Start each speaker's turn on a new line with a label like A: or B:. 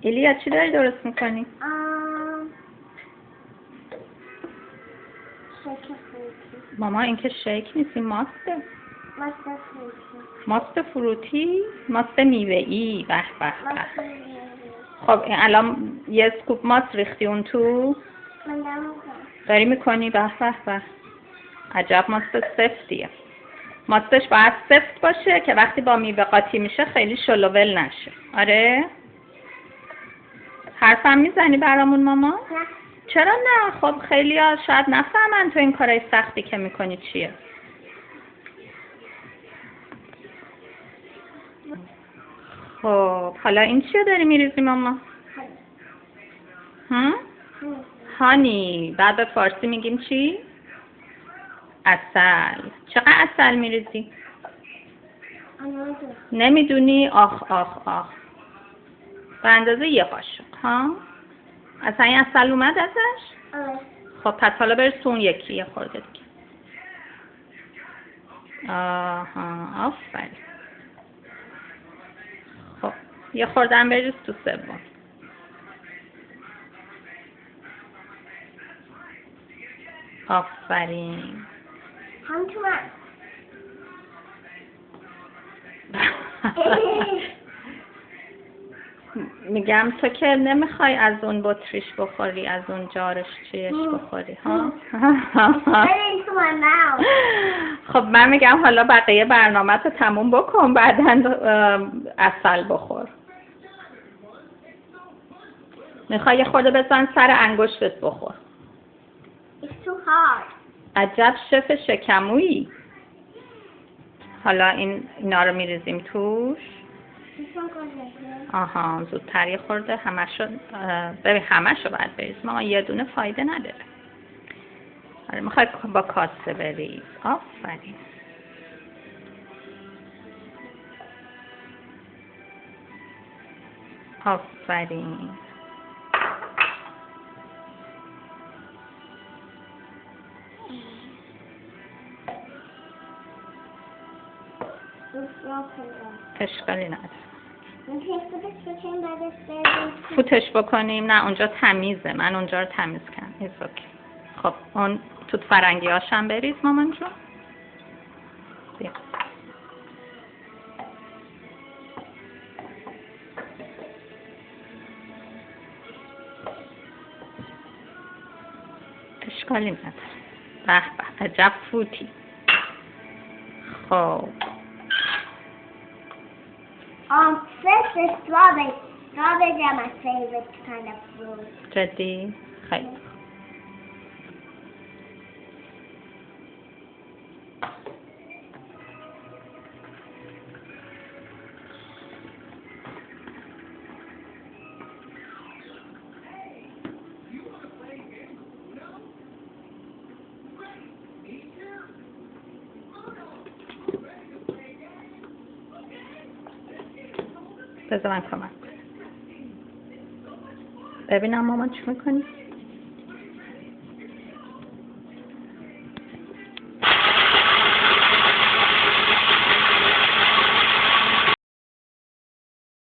A: ایلیا چی داری درست میکنی؟
B: شیک فروتی.
A: ماما این که شیک نیست، این ماسته.
B: ماست فروتی.
A: ماست فروتی؟ ماست میوه‌ای. به به به.
B: ماست میوه‌ای.
A: خب این الان یه اسکوپ ماست ریختی اون تو؟
B: من دارم میکنم.
A: داری میکنی؟ به به به. عجب ماست سفتیه. ماستش باید سفت باشه که وقتی با میوه قاطی میشه خیلی شلوول نشه. آره؟ حرفم میزنی برامون ماما؟
B: نه.
A: چرا نه؟ خب خیلی ها شاید نفهمن تو این کارای سختی که میکنی چیه. خب حالا این چیه داری میریزی ماما؟ هم؟ هانی. بعد به فارسی میگیم چی؟ عسل. چقدر عسل میریزی؟ نمیدونی؟ آخ آخ آخ. به اندازه یه قاشق ها؟ اصلا این عسل اومد ازش؟
B: آره.
A: خب پس حالا برس اون یکی یه خورده دیگه. آها آفرین. خب یه خورده هم بریز تو سوم. آفرین.
B: هم تو من.
A: میگم تو که نمیخوای از اون بطریش بخوری، از اون جارش چیش بخوری ها؟
B: تو من now.
A: خب من میگم حالا بقیه برنامه رو تموم بکن بعداً عسل بخور. میخوای یه خورده بزن سر انگشتت بخور.
B: It's too hard.
A: عجب شف شکمویی. حالا اینا رو میریزیم توش. آها زودتر یه خورده همشو ببین همشو باید بریز ماما، یه دونه فایده نداره. آره میخوای با کاسه بریز. آفرین. آفرین. اشکالی نداره. فوتش بکنیم؟ نه اونجا تمیزه، من اونجا رو تمیز کردم. خب اون توت فرنگی هاشم بریز مامان جون. بیا. اشکالی نداره. به به عجب فوتی. خب
B: This is strawberry. Strawberries are my favorite kind of fruit.
A: جدی؟ خیلی. بذار من کمک کنم. ببینم مامان چی میکنی؟